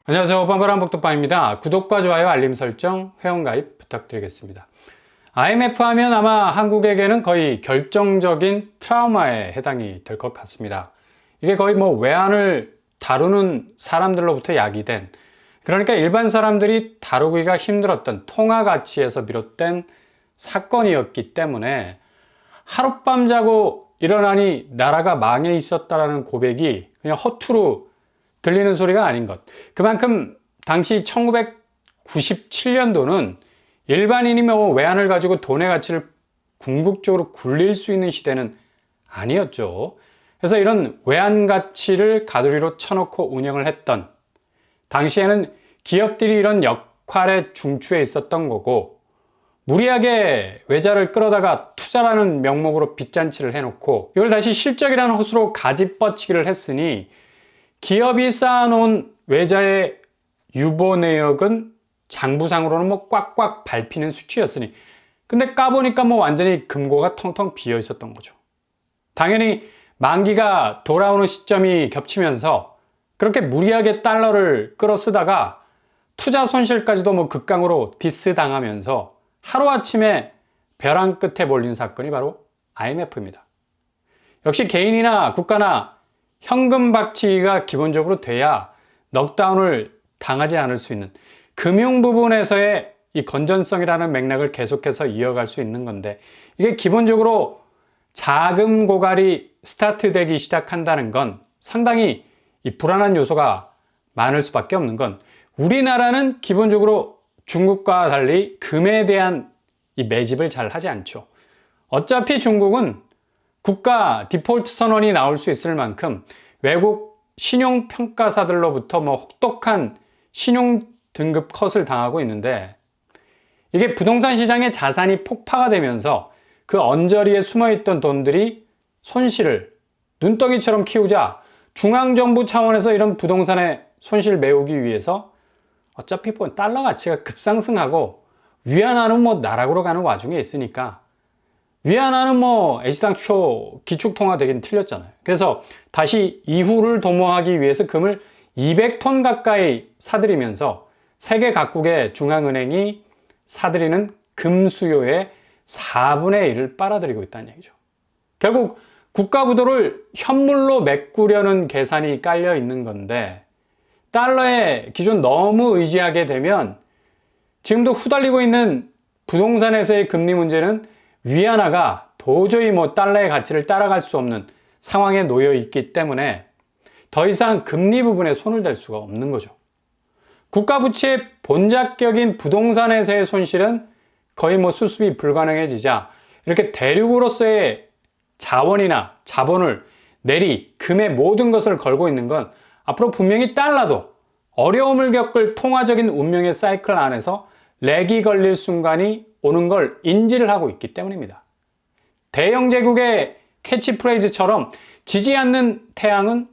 안녕하세요. 뻔뻔한 복덕방입니다. 구독과 좋아요, 알림 설정, 회원가입 부탁드리겠습니다. IMF 하면 아마 한국에게는 거의 결정적인 트라우마에 해당이 될 것 같습니다. 이게 거의 외환을 다루는 사람들로부터 야기된, 그러니까 일반 사람들이 다루기가 힘들었던 통화 가치에서 비롯된 사건이었기 때문에 하룻밤 자고 일어나니 나라가 망해 있었다라는 고백이 그냥 허투루 들리는 소리가 아닌 것. 그만큼 당시 1997년도는 일반인이 외환을 가지고 돈의 가치를 궁극적으로 굴릴 수 있는 시대는 아니었죠. 그래서 이런 외환 가치를 가두리로 쳐놓고 운영을 했던, 당시에는 기업들이 이런 역할에 중추에 있었던 거고, 무리하게 외자를 끌어다가 투자라는 명목으로 빚잔치를 해놓고 이걸 다시 실적이라는 헛수로 가지뻗치기를 했으니 기업이 쌓아놓은 외자의 유보 내역은 장부상으로는 꽉꽉 밟히는 수치였으니, 근데 까보니까 완전히 금고가 텅텅 비어 있었던 거죠. 당연히 만기가 돌아오는 시점이 겹치면서 그렇게 무리하게 달러를 끌어 쓰다가 투자 손실까지도 극강으로 디스 당하면서 하루아침에 벼랑 끝에 몰린 사건이 바로 IMF입니다. 역시 개인이나 국가나 현금 박치기가 기본적으로 돼야 넉다운을 당하지 않을 수 있는 금융 부분에서의 이 건전성이라는 맥락을 계속해서 이어갈 수 있는 건데, 이게 기본적으로 자금 고갈이 스타트되기 시작한다는 건 상당히 이 불안한 요소가 많을 수밖에 없는 건, 우리나라는 기본적으로 중국과 달리 금에 대한 이 매집을 잘 하지 않죠. 어차피 중국은 국가 디폴트 선언이 나올 수 있을 만큼 외국 신용평가사들로부터 혹독한 신용 등급 컷을 당하고 있는데, 이게 부동산 시장의 자산이 폭파가 되면서 그 언저리에 숨어있던 돈들이 손실을 눈덩이처럼 키우자 중앙정부 차원에서 이런 부동산의 손실 메우기 위해서 어차피 달러 가치가 급상승하고 위안화는 나락으로 가는 와중에 있으니까, 위안화는 애시당초 기축통화 되긴 틀렸잖아요. 그래서 다시 이후를 도모하기 위해서 금을 200톤 가까이 사들이면서 세계 각국의 중앙은행이 사들이는 금 수요의 4분의 1을 빨아들이고 있다는 얘기죠. 결국 국가부도를 현물로 메꾸려는 계산이 깔려 있는 건데, 달러에 기존 너무 의지하게 되면 지금도 후달리고 있는 부동산에서의 금리 문제는 위안화가 도저히 달러의 가치를 따라갈 수 없는 상황에 놓여 있기 때문에 더 이상 금리 부분에 손을 댈 수가 없는 거죠. 국가 부채의 본자격인 부동산에서의 손실은 거의 수습이 불가능해지자 이렇게 대륙으로서의 자원이나 자본을 내리 금의 모든 것을 걸고 있는 건 앞으로 분명히 달러도 어려움을 겪을 통화적인 운명의 사이클 안에서 렉이 걸릴 순간이 오는 걸 인지를 하고 있기 때문입니다. 대영 제국의 캐치프레이즈처럼 지지 않는 태양은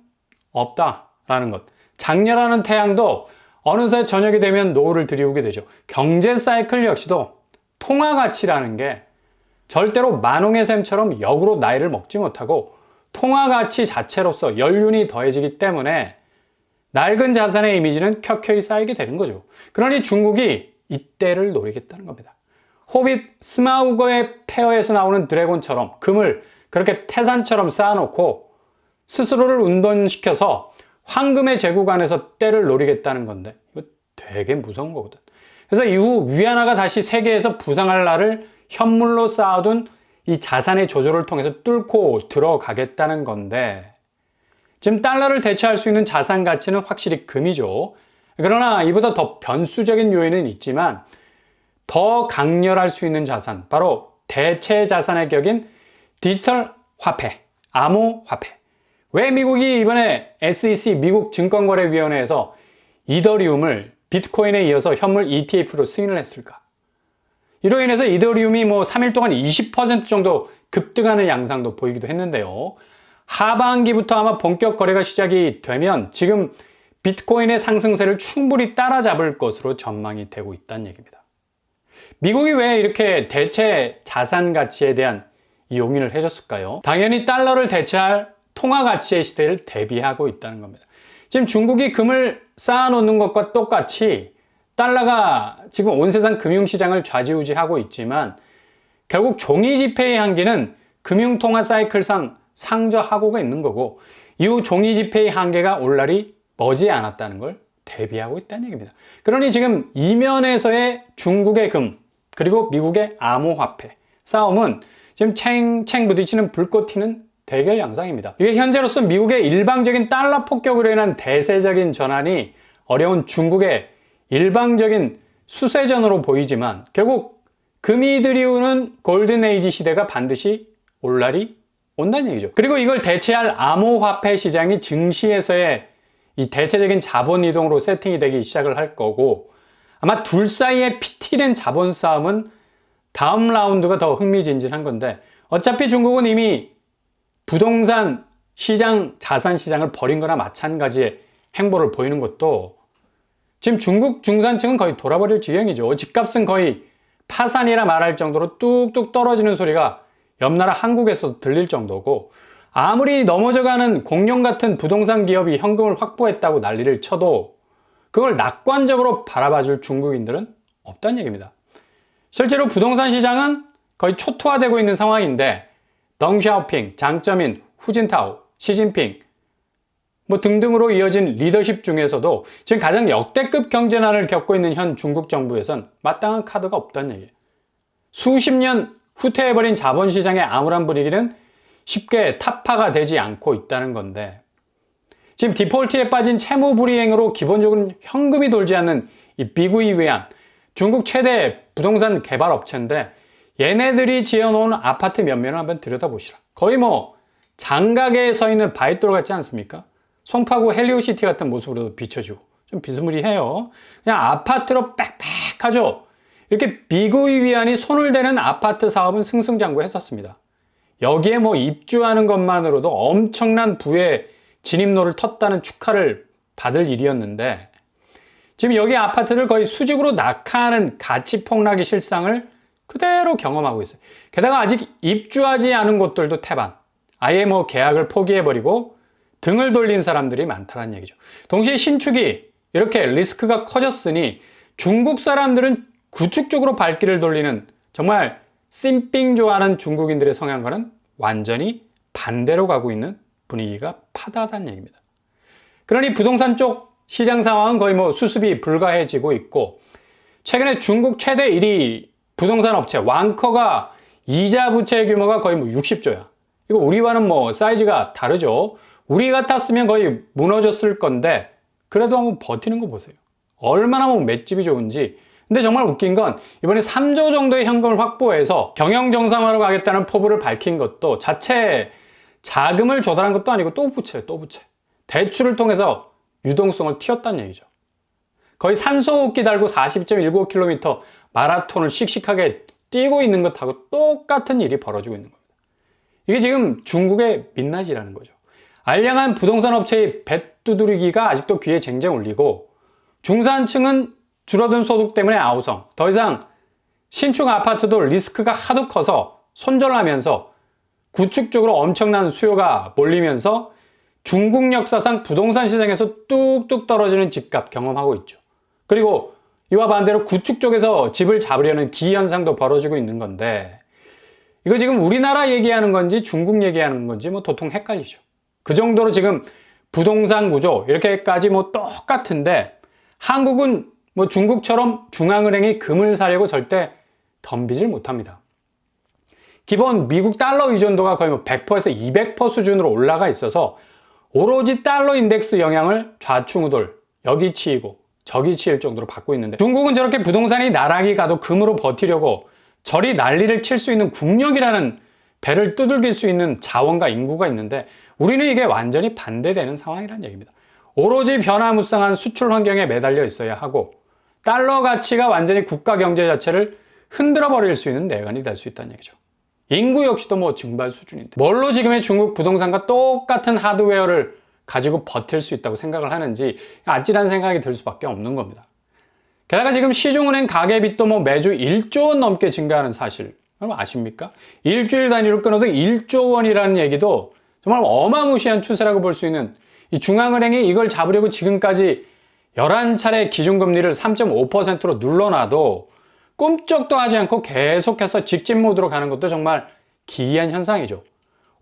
없다라는 것. 장렬하는 태양도 어느새 저녁이 되면 노을을 들이우게 되죠. 경제 사이클 역시도 통화 가치라는 게 절대로 만홍의 샘처럼 역으로 나이를 먹지 못하고 통화 가치 자체로서 연륜이 더해지기 때문에 낡은 자산의 이미지는 켜켜이 쌓이게 되는 거죠. 그러니 중국이 이때를 노리겠다는 겁니다. 호빗 스마우거의 페어에서 나오는 드래곤처럼 금을 그렇게 태산처럼 쌓아놓고 스스로를 운동시켜서 황금의 제국 안에서 때를 노리겠다는 건데, 이거 되게 무서운 거거든. 그래서 이후 위안화가 다시 세계에서 부상할 날을 현물로 쌓아둔 이 자산의 조절을 통해서 뚫고 들어가겠다는 건데, 지금 달러를 대체할 수 있는 자산 가치는 확실히 금이죠. 그러나 이보다 더 변수적인 요인은 있지만 더 강렬할 수 있는 자산, 바로 대체 자산의 격인 디지털 화폐, 암호화폐. 왜 미국이 이번에 SEC 미국 증권거래위원회에서 이더리움을 비트코인에 이어서 현물 ETF로 승인을 했을까? 이로 인해서 이더리움이 3일 동안 20% 정도 급등하는 양상도 보이기도 했는데요. 하반기부터 아마 본격 거래가 시작이 되면 지금 비트코인의 상승세를 충분히 따라잡을 것으로 전망이 되고 있다는 얘기입니다. 미국이 왜 이렇게 대체 자산 가치에 대한 이 용인을 해줬을까요? 당연히 달러를 대체할 통화 가치의 시대를 대비하고 있다는 겁니다. 지금 중국이 금을 쌓아놓는 것과 똑같이 달러가 지금 온 세상 금융시장을 좌지우지하고 있지만 결국 종이 지폐의 한계는 금융통화 사이클상 상저하고가 있는 거고 이후 종이 지폐의 한계가 올 날이 머지 않았다는 걸 대비하고 있다는 얘기입니다. 그러니 지금 이면에서의 중국의 금 그리고 미국의 암호화폐 싸움은 지금 챙챙 부딪히는 불꽃 튀는 대결 양상입니다. 이게 현재로서 미국의 일방적인 달러 폭격으로 인한 대세적인 전환이 어려운 중국의 일방적인 수세전으로 보이지만 결국 금이 들이우는 골든에이지 시대가 반드시 올 날이 온다는 얘기죠. 그리고 이걸 대체할 암호화폐 시장이 증시에서의 이 대체적인 자본 이동으로 세팅이 되기 시작을 할 거고 아마 둘 사이의 피 튀기는 자본 싸움은 다음 라운드가 더 흥미진진한 건데 어차피 중국은 이미 부동산 시장, 자산 시장을 버린 거나 마찬가지의 행보를 보이는 것도 지금 중국 중산층은 거의 돌아버릴 지경이죠. 집값은 거의 파산이라 말할 정도로 뚝뚝 떨어지는 소리가 옆나라 한국에서 들릴 정도고 아무리 넘어져가는 공룡 같은 부동산 기업이 현금을 확보했다고 난리를 쳐도 그걸 낙관적으로 바라봐줄 중국인들은 없다는 얘기입니다. 실제로 부동산 시장은 거의 초토화되고 있는 상황인데 덩샤오핑, 장쩌민, 후진타오, 시진핑 등등으로 이어진 리더십 중에서도 지금 가장 역대급 경제난을 겪고 있는 현 중국 정부에선 마땅한 카드가 없다는 얘기예요. 수십 년 후퇴해버린 자본시장의 암울한 분위기는 쉽게 타파가 되지 않고 있다는 건데 지금 디폴트에 빠진 채무불이행으로 기본적으로 현금이 돌지 않는 이 비구이 외환 중국 최대 부동산 개발 업체인데 얘네들이 지어놓은 아파트 면면을 한번 들여다보시라. 거의 장각에 서 있는 바위돌 같지 않습니까? 송파구 헬리오시티 같은 모습으로도 비춰지고 좀 비스무리해요. 그냥 아파트로 빽빽하죠. 이렇게 비구이 위안이 손을 대는 아파트 사업은 승승장구했었습니다. 여기에 입주하는 것만으로도 엄청난 부의 진입로를 텄다는 축하를 받을 일이었는데 지금 여기 아파트를 거의 수직으로 낙하하는 가치 폭락의 실상을 그대로 경험하고 있어요. 게다가 아직 입주하지 않은 곳들도 태반. 아예 계약을 포기해버리고 등을 돌린 사람들이 많다는 얘기죠. 동시에 신축이 이렇게 리스크가 커졌으니 중국 사람들은 구축 쪽으로 발길을 돌리는 정말 씀삥 좋아하는 중국인들의 성향과는 완전히 반대로 가고 있는 분위기가 파다하다는 얘기입니다. 그러니 부동산 쪽 시장 상황은 거의 수습이 불가해지고 있고 최근에 중국 최대 1위 부동산 업체 왕커가 이자 부채 규모가 거의 60조야. 이거 우리와는 사이즈가 다르죠. 우리 같았으면 거의 무너졌을 건데 그래도 한번 버티는 거 보세요. 얼마나 맷집이 좋은지. 근데 정말 웃긴 건 이번에 3조 정도의 현금을 확보해서 경영 정상화로 가겠다는 포부를 밝힌 것도 자체 자금을 조달한 것도 아니고 또 부채예요. 또 부채. 대출을 통해서 유동성을 틔웠다는 얘기죠. 거의 산소호흡기 달고 40.19km 마라톤을 씩씩하게 뛰고 있는 것하고 똑같은 일이 벌어지고 있는 겁니다. 이게 지금 중국의 민낯이라는 거죠. 알량한 부동산 업체의 뱃두드리기가 아직도 귀에 쟁쟁 울리고 중산층은 줄어든 소득 때문에 아우성. 더 이상 신축 아파트도 리스크가 하도 커서 손절하면서 구축 쪽으로 엄청난 수요가 몰리면서 중국 역사상 부동산 시장에서 뚝뚝 떨어지는 집값 경험하고 있죠. 그리고 이와 반대로 구축 쪽에서 집을 잡으려는 기현상도 벌어지고 있는 건데 이거 지금 우리나라 얘기하는 건지 중국 얘기하는 건지 도통 헷갈리죠. 그 정도로 지금 부동산 구조 이렇게까지 똑같은데 한국은 중국처럼 중앙은행이 금을 사려고 절대 덤비질 못합니다. 기본 미국 달러 의존도가 거의 100%에서 200% 수준으로 올라가 있어서 오로지 달러 인덱스 영향을 좌충우돌 여기 치이고 저기 치일 정도로 받고 있는데 중국은 저렇게 부동산이 나락이 가도 금으로 버티려고 저리 난리를 칠 수 있는 국력이라는 배를 두들길 수 있는 자원과 인구가 있는데 우리는 이게 완전히 반대되는 상황이라는 얘기입니다. 오로지 변화무쌍한 수출 환경에 매달려 있어야 하고 달러 가치가 완전히 국가 경제 자체를 흔들어 버릴 수 있는 내관이 될 수 있다는 얘기죠. 인구 역시도 증발 수준인데 뭘로 지금의 중국 부동산과 똑같은 하드웨어를 가지고 버틸 수 있다고 생각을 하는지 아찔한 생각이 들 수밖에 없는 겁니다. 게다가 지금 시중은행 가계빚도 매주 1조 원 넘게 증가하는 사실 여러분 아십니까? 일주일 단위로 끊어도 1조 원이라는 얘기도 정말 어마무시한 추세라고 볼 수 있는 이 중앙은행이 이걸 잡으려고 지금까지 11차례 기준금리를 3.5%로 눌러놔도 꿈쩍도 하지 않고 계속해서 직진 모드로 가는 것도 정말 기이한 현상이죠.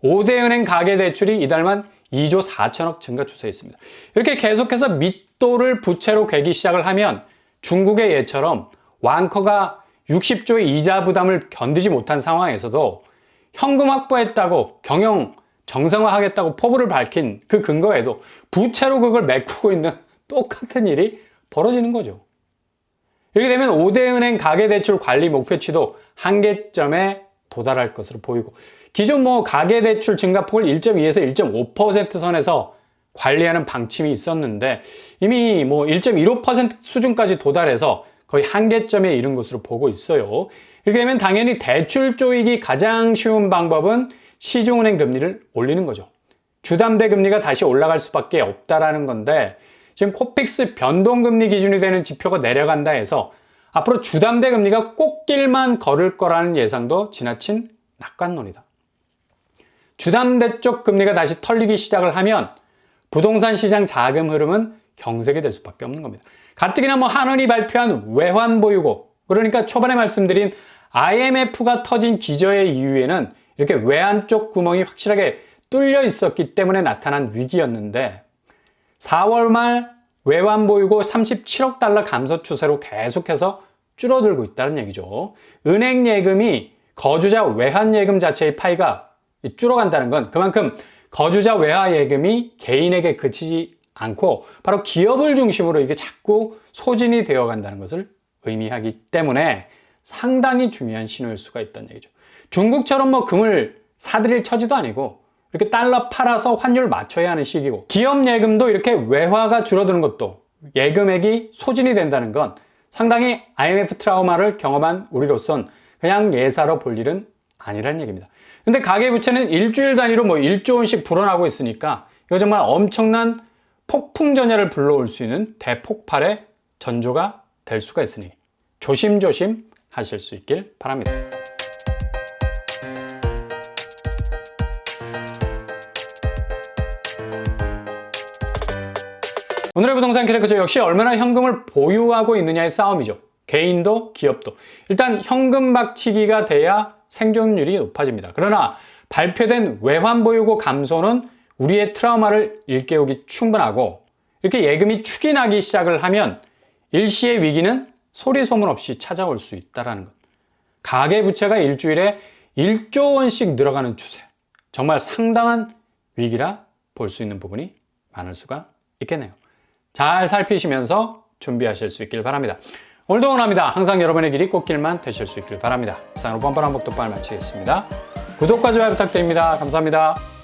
5대 은행 가계대출이 이달만 2조 4천억 증가 추세에 있습니다. 이렇게 계속해서 밑도를 부채로 괴기 시작을 하면 중국의 예처럼 완커가 60조의 이자 부담을 견디지 못한 상황에서도 현금 확보했다고 경영 정상화하겠다고 포부를 밝힌 그 근거에도 부채로 그걸 메꾸고 있는 똑같은 일이 벌어지는 거죠. 이렇게 되면 5대 은행 가계대출 관리 목표치도 한계점에 도달할 것으로 보이고, 기존 가계대출 증가폭을 1.2에서 1.5% 선에서 관리하는 방침이 있었는데 이미 1.15% 수준까지 도달해서 거의 한계점에 이른 것으로 보고 있어요. 이렇게 되면 당연히 대출 쪼이기 가장 쉬운 방법은 시중은행 금리를 올리는 거죠. 주담대 금리가 다시 올라갈 수밖에 없다라는 건데, 지금 코픽스 변동금리 기준이 되는 지표가 내려간다 해서 앞으로 주담대 금리가 꽃길만 걸을 거라는 예상도 지나친 낙관론이다. 주담대 쪽 금리가 다시 털리기 시작을 하면 부동산 시장 자금 흐름은 경색이 될 수밖에 없는 겁니다. 가뜩이나 한은이 발표한 외환 보유고, 그러니까 초반에 말씀드린 IMF가 터진 기저의 이유에는 이렇게 외환 쪽 구멍이 확실하게 뚫려 있었기 때문에 나타난 위기였는데, 4월 말 외환 보유고 37억 달러 감소 추세로 계속해서 줄어들고 있다는 얘기죠. 은행 예금이 거주자 외환 예금 자체의 파이가 줄어간다는 건 그만큼 거주자 외화 예금이 개인에게 그치지 않고 바로 기업을 중심으로 이게 자꾸 소진이 되어 간다는 것을 의미하기 때문에 상당히 중요한 신호일 수가 있다는 얘기죠. 중국처럼 금을 사들일 처지도 아니고 이렇게 달러 팔아서 환율 맞춰야 하는 시기고, 기업 예금도 이렇게 외화가 줄어드는 것도 예금액이 소진이 된다는 건 상당히 IMF 트라우마를 경험한 우리로선 그냥 예사로 볼 일은 아니라는 얘기입니다. 근데 가계부채는 일주일 단위로 1조 원씩 불어나고 있으니까 이거 정말 엄청난 폭풍전야를 불러올 수 있는 대폭발의 전조가 될 수가 있으니 조심조심 하실 수 있길 바랍니다. 오늘의 부동산 캐릭터 역시 얼마나 현금을 보유하고 있느냐의 싸움이죠. 개인도 기업도. 일단 현금 박치기가 돼야 생존율이 높아집니다. 그러나 발표된 외환 보유고 감소는 우리의 트라우마를 일깨우기 충분하고, 이렇게 예금이 축이 나기 시작을 하면 일시의 위기는 소리 소문 없이 찾아올 수 있다는 것. 가계부채가 일주일에 1조 원씩 늘어가는 추세. 정말 상당한 위기라 볼 수 있는 부분이 많을 수가 있겠네요. 잘 살피시면서 준비하실 수 있길 바랍니다. 오늘도 응원합니다. 항상 여러분의 길이 꽃길만 되실 수 있길 바랍니다. 이상으로 뻔뻔한 복도발 마치겠습니다. 구독과 좋아요 부탁드립니다. 감사합니다.